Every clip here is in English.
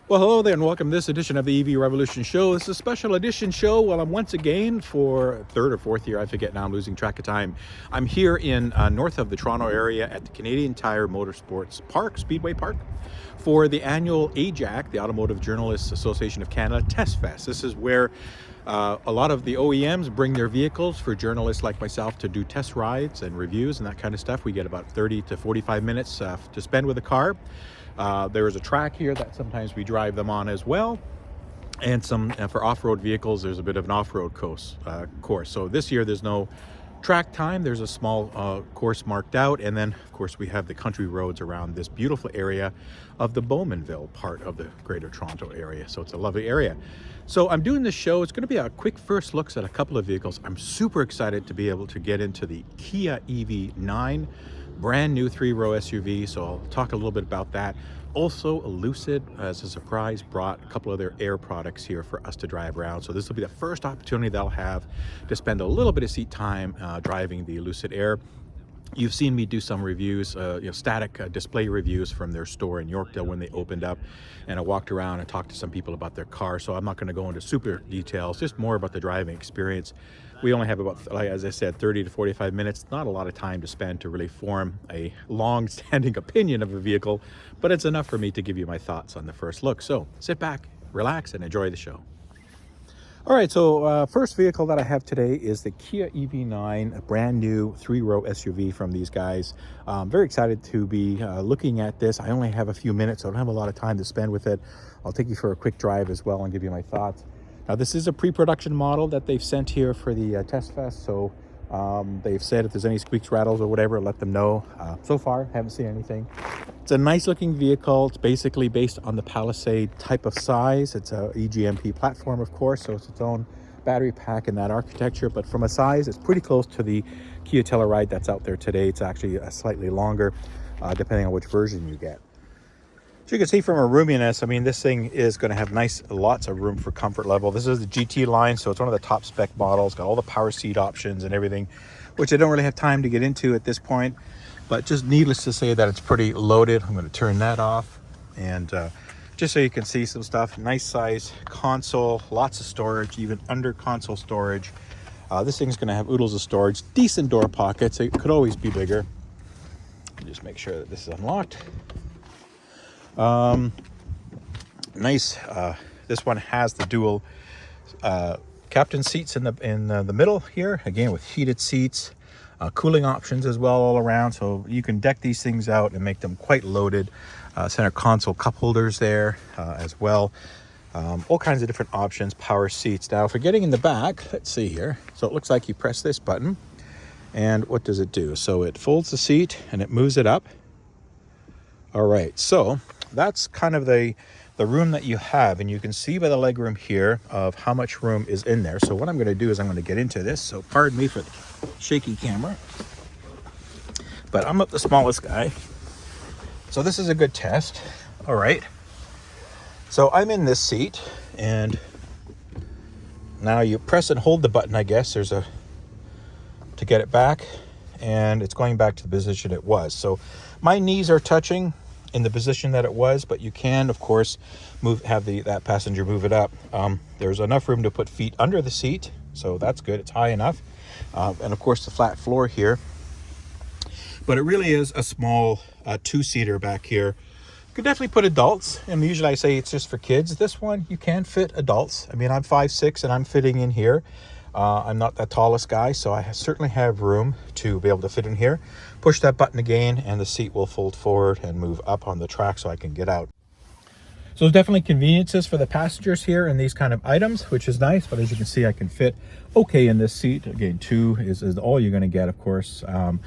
Well, hello there and welcome to this edition of the EV Revolution Show. This is a special edition show. Well, I'm once again, for third or fourth year, I forget now, I'm losing track of time. I'm here in north of the Toronto area at the Canadian Tire Motorsports Park, Speedway Park, for the annual AJAC, the Automotive Journalists Association of Canada Testfest. This is where a lot of the OEMs bring their vehicles for journalists like myself to do test rides and reviews and that kind of stuff. We get about 30 to 45 minutes to spend with a car. There is a track here that sometimes we drive them on as well, and some for off-road vehicles there's a bit of an off-road course. So this year there's no track time. There's a small course marked out, and then of course we have the country roads around this beautiful area of the Bowmanville part of the Greater Toronto area. So it's a lovely area. So I'm doing this show. It's going to be a quick first looks at a couple of vehicles. I'm super excited to be able to get into the Kia EV9 brand new 3-row SUV, so I'll talk a little bit about that. Also, Lucid, as a surprise, brought a couple of their Air products here for us to drive around. So this will be the first opportunity that I'll have to spend a little bit of seat time driving the Lucid Air. You've seen me do some reviews, static display reviews from their store in Yorkdale when they opened up, and I walked around and talked to some people about their car. So I'm not going to go into super details, just more about the driving experience. We only have about, as I said, 30 to 45 minutes. Not a lot of time to spend to really form a long-standing opinion of a vehicle, but it's enough for me to give you my thoughts on the first look. So sit back, relax, and enjoy the show. All right, so first vehicle that I have today is the Kia EV9, a brand new 3-row SUV from these guys. I'm very excited to be looking at this. I only have a few minutes, so I don't have a lot of time to spend with it. I'll take you for a quick drive as well and give you my thoughts. Now, this is a pre-production model that they've sent here for the Testfest, so they've said if there's any squeaks, rattles, or whatever, let them know. So far, haven't seen anything. It's a nice-looking vehicle. It's basically based on the Palisade type of size. It's a eGMP platform, of course, so it's its own battery pack in that architecture. But from a size, it's pretty close to the Kia Telluride that's out there today. It's actually slightly longer, depending on which version you get. So you can see from a roominess, I mean, this thing is going to have lots of room for comfort level. This is the GT-Line, so it's one of the top spec models. Got all the power seat options and everything, which I don't really have time to get into at this point. But just needless to say that it's pretty loaded. I'm going to turn that off. And just so you can see some stuff, nice size console, lots of storage, even under console storage. This thing's going to have oodles of storage, decent door pockets. It could always be bigger. Just make sure that this is unlocked. Nice. This one has the dual captain seats in the middle here, again with heated seats, cooling options as well all around, so you can deck these things out and make them quite loaded. Center console cup holders there as well. All kinds of different options, power seats. Now for getting in the back, let's see here. So it looks like you press this button, and what does it do? So it folds the seat and it moves it up. All right, so that's kind of the room that you have, and you can see by the leg room here of how much room is in there. So what I'm going to do is I'm going to get into this, so pardon me for the shaky camera, but I'm not the smallest guy, so this is a good test. All right, so I'm in this seat, and now you press and hold the button. I guess there's a to get it back, and it's going back to the position it was. So my knees are touching in the position that it was, but you can of course have that passenger move it up. There's enough room to put feet under the seat, so that's good. It's high enough, and of course the flat floor here, but it really is a small two-seater back here. You could definitely put adults, and usually I say it's just for kids. This one you can fit adults. I mean, I'm 5'6" and I'm fitting in here. I'm not the tallest guy, so I certainly have room to be able to fit in here. Push that button again, and the seat will fold forward and move up on the track so I can get out. So there's definitely conveniences for the passengers here and these kind of items, which is nice. But as you can see, I can fit okay in this seat. Again, 2 is all you're going to get, of course. And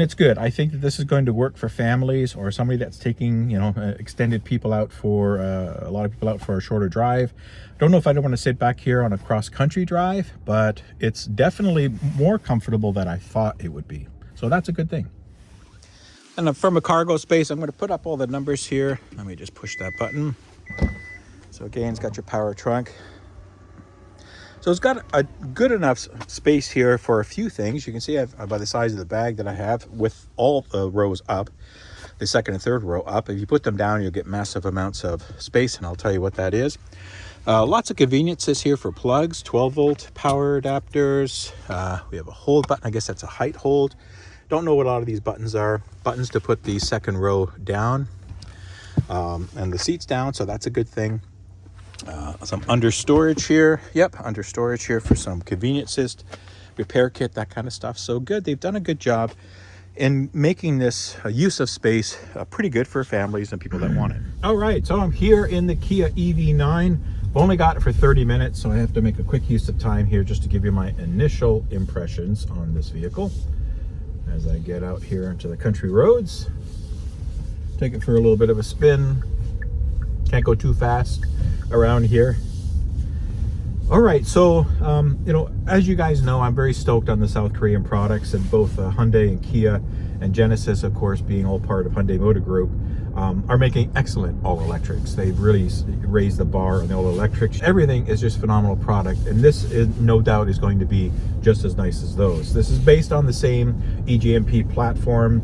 it's good. I think that this is going to work for families or somebody that's taking, extended people out for, a lot of people out for a shorter drive. Don't know if I don't want to sit back here on a cross-country drive, but it's definitely more comfortable than I thought it would be. So that's a good thing. And from a cargo space, I'm going to put up all the numbers here. Let me just push that button. So again, it's got your power trunk. So it's got a good enough space here for a few things. You can see by the size of the bag that I have with all the rows up. the second and third row up. If you put them down, you'll get massive amounts of space, and I'll tell you what that is. Lots of conveniences here for plugs, 12-volt power adapters. We have a hold button. I guess that's a height hold. Don't know what a lot of these buttons are. Buttons to put the second row down and the seats down, so that's a good thing. Some under storage here. Yep, under storage here for some conveniences, repair kit, that kind of stuff. So good. They've done a good job in making this use of space pretty good for families and people that want it. All right, so I'm here in the Kia EV9. I've only got it for 30 minutes, so I have to make a quick use of time here just to give you my initial impressions on this vehicle as I get out here into the country roads. Take it for a little bit of a spin. Can't go too fast around here. All right, so you know, as you guys know, I'm very stoked on the South Korean products, and both Hyundai and Kia and Genesis, of course, being all part of Hyundai Motor Group, are making excellent all-electrics. They've really raised the bar on the all-electrics. Everything is just phenomenal product, and this is, no doubt, is going to be just as nice as those. This is based on the same eGMP platform.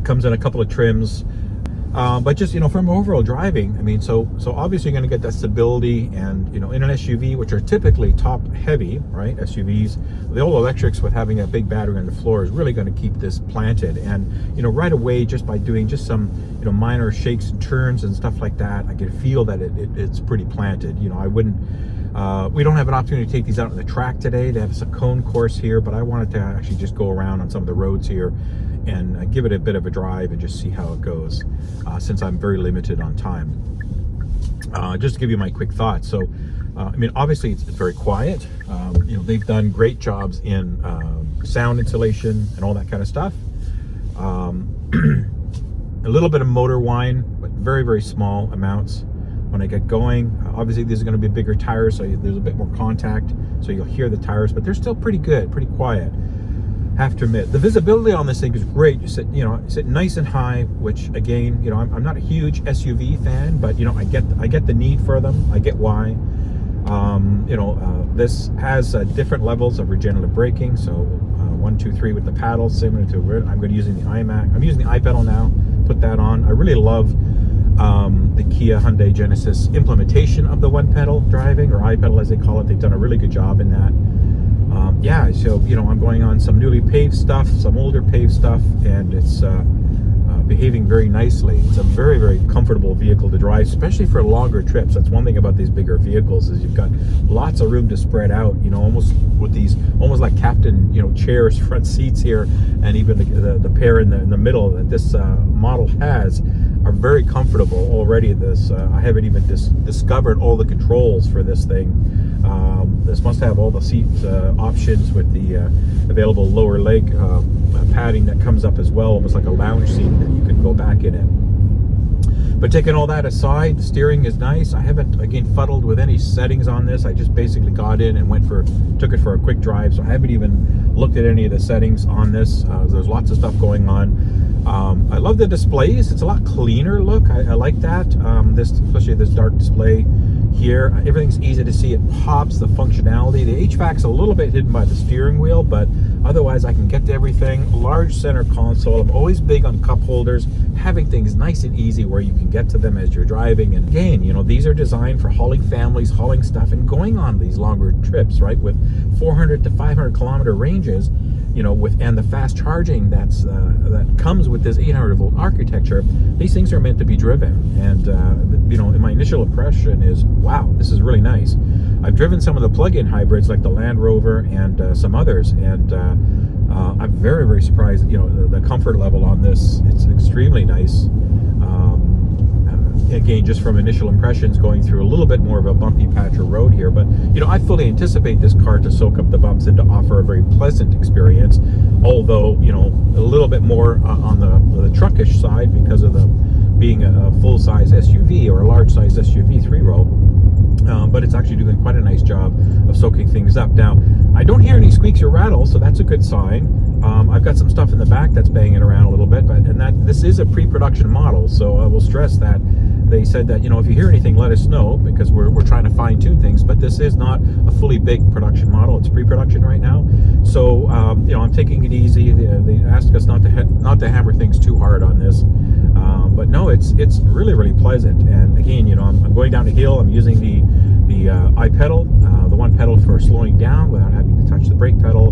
Comes in a couple of trims. But just, you know, from overall driving, I mean, so obviously you're going to get that stability, and, you know, in an SUV, which are typically top heavy, right? SUVs, the all electrics with having a big battery on the floor is really going to keep this planted. And, you know, right away, just by doing just some, you know, minor shakes and turns and stuff like that, I can feel that it's pretty planted. You know, I wouldn't, we don't have an opportunity to take these out on the track today. They have a cone course here, but I wanted to actually just go around on some of the roads here and give it a bit of a drive and just see how it goes, since I'm very limited on time. Just to give you my quick thoughts. So, I mean, obviously it's very quiet. You know, they've done great jobs in sound insulation and all that kind of stuff. A little bit of motor whine, but very, very small amounts when I get going. Obviously, these are going to be bigger tires, so there's a bit more contact, so you'll hear the tires, but they're still pretty good, pretty quiet. Have to admit, the visibility on this thing is great. You sit nice and high, which again, you know, I'm not a huge SUV fan, but you know, I get the need for them. I get why. You know, this has different levels of regenerative braking. So 1, 2, 3 with the paddle, similar to I'm going to using the iMac. I'm using the iPedal now. Put that on. I really love the Kia Hyundai Genesis implementation of the one pedal driving, or iPedal as they call it. They've done a really good job in that. Yeah, so, you know, I'm going on some newly paved stuff, some older paved stuff, and it's behaving very nicely. It's a very, very comfortable vehicle to drive, especially for longer trips. That's one thing about these bigger vehicles, is you've got lots of room to spread out, you know, almost with these, almost like captain, you know, chairs, front seats here, and even the pair in the middle that this model has are very comfortable already. This I haven't even discovered all the controls for this thing. This must have all the seat options with the available lower leg padding that comes up as well, almost like a lounge seat that you can go back in it. But taking all that aside, the steering is nice. I haven't, again, fuddled with any settings on this. I just basically got in and took it for a quick drive, so I haven't even looked at any of the settings on this. There's lots of stuff going on. I love the displays. It's a lot cleaner look. I like that. Especially this dark display here. Everything's easy to see. It pops, the functionality. The HVAC's a little bit hidden by the steering wheel, but otherwise I can get to everything. Large center console. I'm always big on cup holders, having things nice and easy where you can get to them as you're driving. And again, you know, these are designed for hauling families, hauling stuff, and going on these longer trips, right? With 400 to 500 kilometer ranges, you know, and the fast charging that comes with this 800-volt architecture. These things are meant to be driven, and you know, my initial impression is, wow, this is really nice. I've driven some of the plug-in hybrids like the Land Rover and some others, and I'm very, very surprised. You know, the comfort level on this, it's extremely nice. Again, just from initial impressions, going through a little bit more of a bumpy patch of road here, but you know, I fully anticipate this car to soak up the bumps and to offer a very pleasant experience, although, you know, a little bit more on the truckish side because of the being a full-size SUV or a large-size SUV 3-row. But it's actually doing quite a nice job of soaking things up. Now, I don't hear any squeaks or rattles, so that's a good sign. I've got some stuff in the back that's banging around a little bit, but this is a pre-production model, so I will stress that they said that, you know, if you hear anything, let us know, because we're trying to fine tune things. But this is not a fully baked production model; it's pre-production right now. So you know, I'm taking it easy. They asked us not to hammer things too hard on this, but no, it's really pleasant. And again, you know, I'm going down a hill. I'm using the iPedal, the one pedal for slowing down without having to touch the brake pedal,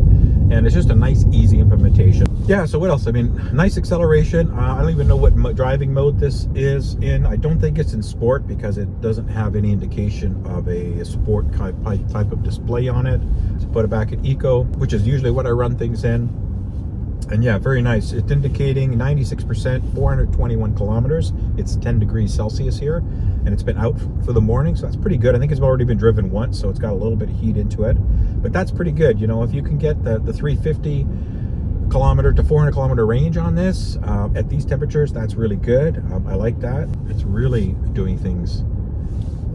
and it's just a nice, easy implementation. Yeah, so what else? I mean, nice acceleration. I don't even know what driving mode this is in. I don't think it's in sport, because it doesn't have any indication of a sport type of display on it. So put it back in eco, which is usually what I run things in. And yeah, very nice. It's indicating 96%, 421 kilometers. It's 10 degrees Celsius here, and it's been out for the morning, so that's pretty good. I think it's already been driven once, so it's got a little bit of heat into it, but that's pretty good. You know, if you can get the 350 kilometer to 400 kilometer range on this at these temperatures, that's really good. I like that. It's really doing things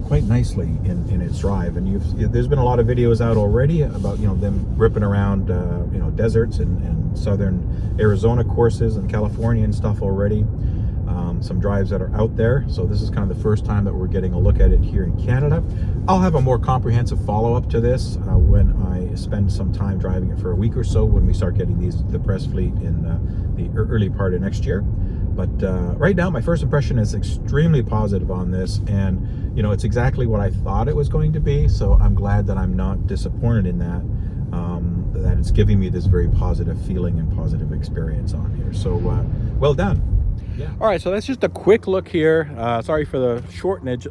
quite nicely in its drive. And there's been a lot of videos out already about, you know, them ripping around you know, deserts and southern Arizona courses and California and stuff already. Some drives that are out there, so this is kind of the first time that we're getting a look at it here in Canada. I'll have a more comprehensive follow-up to this when I spend some time driving it for a week or so, when we start getting the press fleet in the early part of next year. But right now, my first impression is extremely positive on this, and you know, it's exactly what I thought it was going to be. So I'm glad that I'm not disappointed in that. That it's giving me this very positive feeling and positive experience on here. So well done. Yeah. All right, so that's just a quick look here. Sorry for the shortage.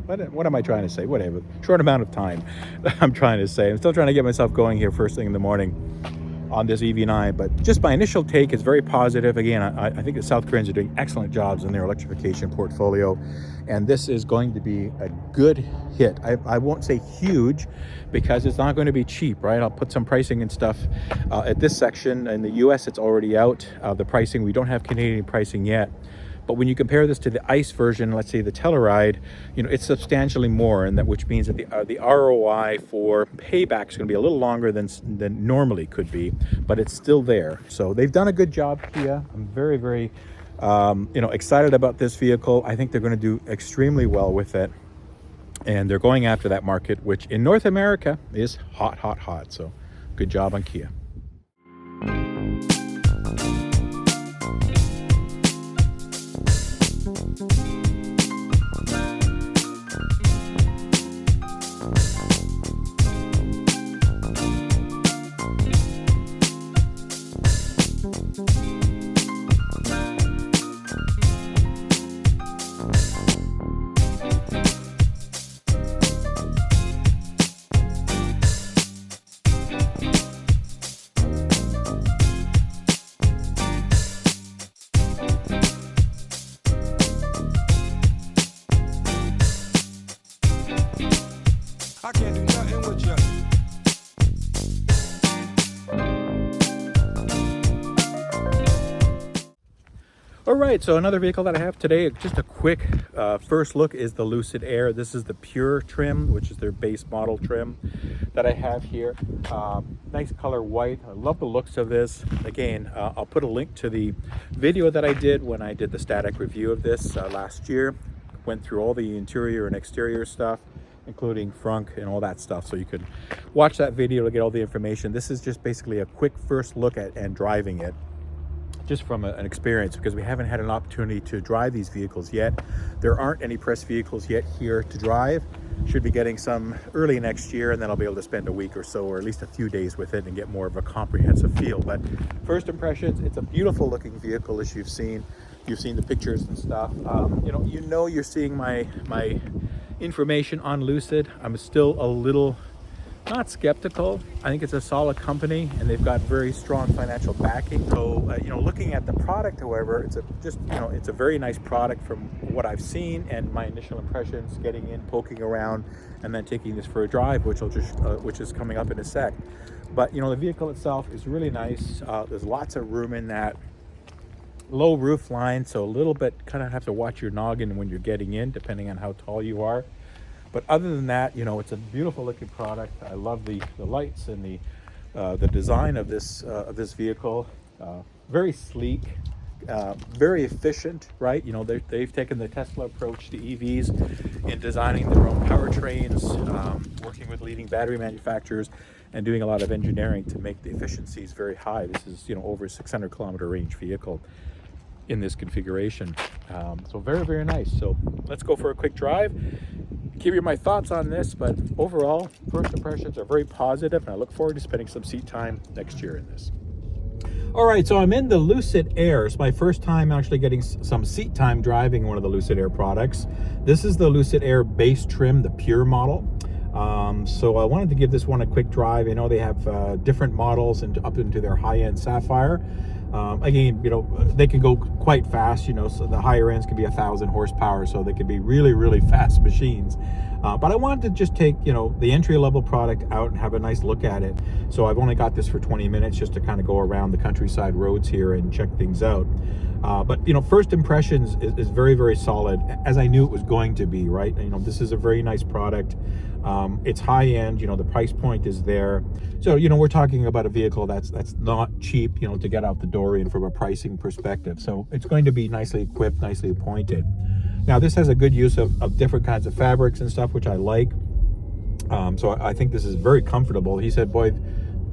What am I trying to say? Whatever. Short amount of time I'm trying to say. I'm still trying to get myself going here first thing in the morning on this EV9, but just my initial take is very positive. Again, I think the South Koreans are doing excellent jobs in their electrification portfolio, and this is going to be a good hit. I won't say huge, because it's not going to be cheap, right? I'll put some pricing and stuff at this section. In the US, it's already out. The pricing, we don't have Canadian pricing yet. But when you compare this to the ICE version, let's say the Telluride, you know, it's substantially more, and that, which means that the ROI for payback is going to be a little longer than normally could be, but it's still there. So they've done a good job, Kia. I'm very you know, excited about this vehicle. I think they're going to do extremely well with it, and they're going after that market, which in North America is hot. So good job on Kia. I can't do nothing with you. All right, so another vehicle that I have today, just a quick first look, is the Lucid Air. This is the Pure trim, which is their base model trim that I have here. Nice color white. I love the looks of this. Again, I'll put a link to the video that I did when I did the static review of this last year. Went through all the interior and exterior stuff, including frunk and all that stuff, so you could watch that video to get all the information. This is just basically a quick first look at and driving it, just from an experience, because we haven't had an opportunity to drive these vehicles yet. There aren't any press vehicles yet here to drive. Should be getting some early next year, and then I'll be able to spend a week or so, or at least a few days with it, and get more of a comprehensive feel. But first impressions, it's a beautiful looking vehicle, as you've seen. You've seen the pictures and stuff. You know you're seeing my information on Lucid. I'm still a little not skeptical. I think it's a solid company, and they've got very strong financial backing. So looking at the product, however, it's a very nice product from what I've seen and my initial impressions, getting in, poking around, and then taking this for a drive, which is coming up in a sec. But the vehicle itself is really nice. There's lots of room in that low roof line, so a little bit kind of have to watch your noggin when you're getting in, depending on how tall you are. But other than that, it's a beautiful looking product. I love the lights and the design of this vehicle. Very sleek. very efficient, right? You know, they've taken the Tesla approach to EVs in designing their own powertrains, working with leading battery manufacturers, and doing a lot of engineering to make the efficiencies very high. This is, you know, over a 600 kilometer range vehicle in this configuration. So very, very nice. So let's go for a quick drive. Give you my thoughts on this, but overall, first impressions are very positive, and I look forward to spending some seat time next year in this. All right, so I'm in the Lucid Air. It's my first time actually getting some seat time driving one of the Lucid Air products. This is the Lucid Air base trim, the Pure model. So I wanted to give this one a quick drive. I know they have different models and up into their high-end Sapphire. Again, you know, they can go quite fast, you know, so the higher ends can be 1,000 horsepower, so they can be really, really fast machines. But I wanted to just take, you know, the entry-level product out and have a nice look at it. So I've only got this for 20 minutes just to kind of go around the countryside roads here and check things out. But, you know, first impressions is very, very solid, as I knew it was going to be, right? You know, this is a very nice product. It's high-end, you know, the price point is there. So, you know, we're talking about a vehicle that's not cheap, you know, to get out the door in from a pricing perspective. So it's going to be nicely equipped, nicely appointed. Now, this has a good use of different kinds of fabrics and stuff, which I like. So I think this is very comfortable. He said, boy,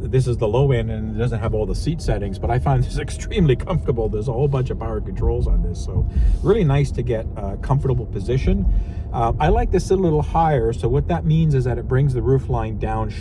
this is the low end and it doesn't have all the seat settings, but I find this extremely comfortable. There's a whole bunch of power controls on this, so really nice to get a comfortable position. I like this a little higher, so what that means is that it brings the roof line down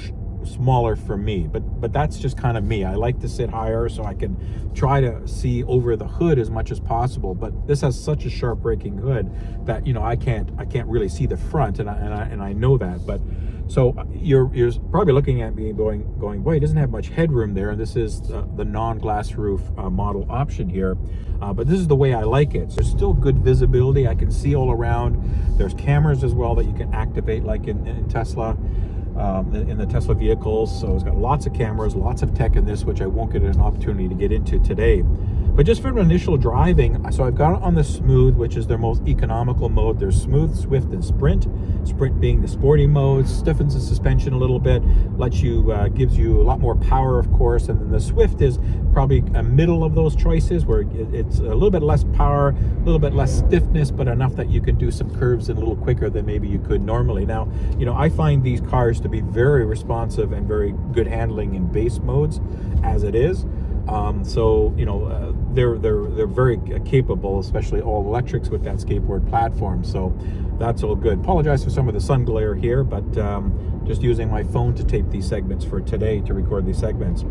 smaller for me, but that's just kind of me. I like to sit higher so I can try to see over the hood as much as possible, but this has such a sharp braking hood that, you know, I can't really see the front, and I know that. But so you're probably looking at me going, boy, it doesn't have much headroom there, and this is the non-glass roof model option here. But this is the way I like it. So there's still good visibility. I can see all around. There's cameras as well that you can activate, like in Tesla, in the Tesla vehicles. So it's got lots of cameras, lots of tech in this, which I won't get an opportunity to get into today. But just from initial driving, so I've got it on the Smooth, which is their most economical mode. There's Smooth, Swift, and Sprint. Sprint being the sporty mode, stiffens the suspension a little bit, lets you, gives you a lot more power, of course. And then the Swift is probably a middle of those choices, where it's a little bit less power, a little bit less stiffness, but enough that you can do some curves a little quicker than maybe you could normally. Now, you know, I find these cars to be very responsive and very good handling in base modes as it is. So, you know, they're very capable, especially all electrics with that skateboard platform. So that's all good. Apologize for some of the sun glare here, but just using my phone to tape these segments for today, to record these segments.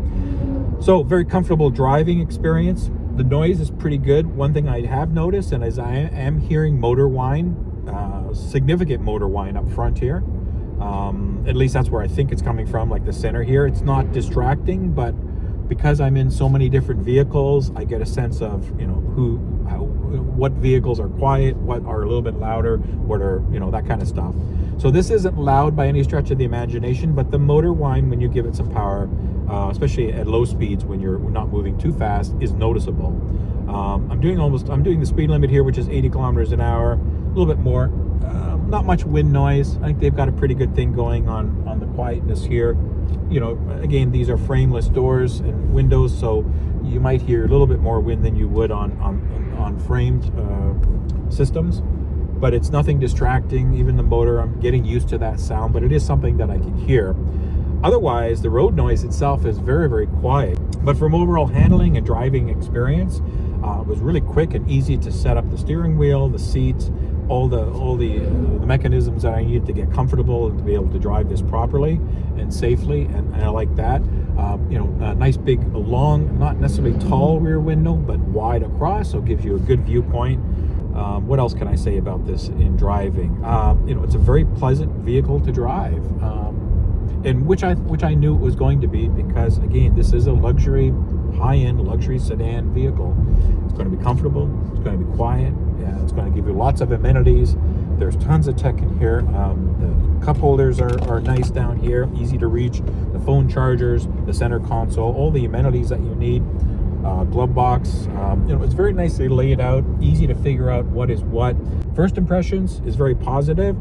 So very comfortable driving experience. The noise is pretty good. One thing I have noticed, and as I am hearing motor whine, significant motor whine up front here. At least that's where I think it's coming from, like the center here. It's not distracting, but because I'm in so many different vehicles, I get a sense of, you know, what vehicles are quiet, what are a little bit louder, what are, you know, that kind of stuff. So this isn't loud by any stretch of the imagination, but the motor whine when you give it some power, especially at low speeds when you're not moving too fast, is noticeable. I'm doing the speed limit here, which is 80 kilometers an hour, a little bit more. Not much wind noise. I think they've got a pretty good thing going on the quietness here. You know, again, these are frameless doors and windows, so you might hear a little bit more wind than you would on framed systems, but it's nothing distracting. Even the motor, I'm getting used to that sound, but it is something that I can hear. Otherwise, the road noise itself is very, very quiet. But from overall handling and driving experience, it was really quick and easy to set up the steering wheel, the seats, all the mechanisms that I needed to get comfortable and to be able to drive this properly and safely, and I like that. You know, a nice big, long, not necessarily tall rear window, but wide across, so it gives you a good viewpoint. What else can I say about this in driving? You know, it's a very pleasant vehicle to drive, and which I knew it was going to be, because again, this is a luxury, high-end luxury sedan vehicle. It's going to be comfortable. It's going to be quiet. Yeah, it's going to give you lots of amenities. There's tons of tech in here. The cup holders are nice down here, easy to reach. The phone chargers, the center console, all the amenities that you need. Glove box. You know, it's very nicely laid out, easy to figure out what is what. First impressions is very positive.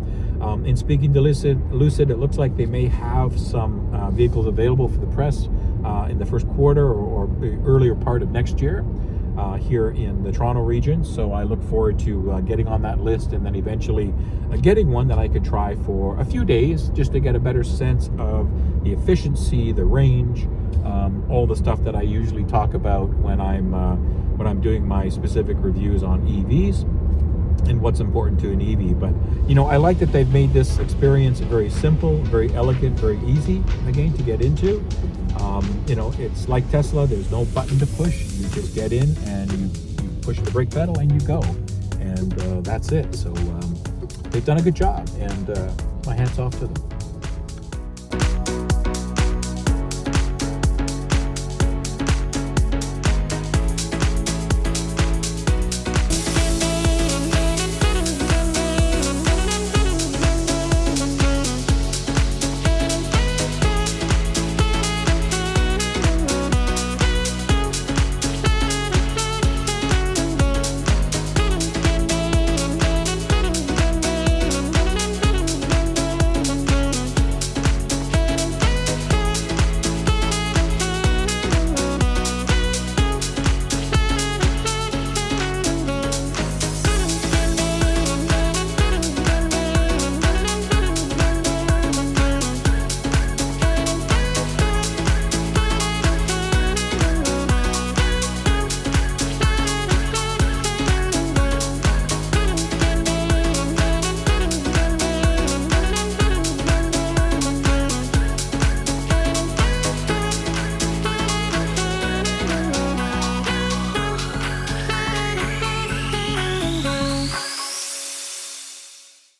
In speaking to Lucid, it looks like they may have some vehicles available for the press in the first quarter or the earlier part of next year. here in the Toronto region. So I look forward to getting on that list, and then eventually getting one that I could try for a few days just to get a better sense of the efficiency, the range, all the stuff that I usually talk about when I'm doing my specific reviews on EVs and what's important to an EV. But you know, I like that they've made this experience very simple, very elegant, very easy again to get into. You know, it's like Tesla. There's no button to push. You just get in and you push the brake pedal and you go, and that's it. So they've done a good job, and my hats off to them.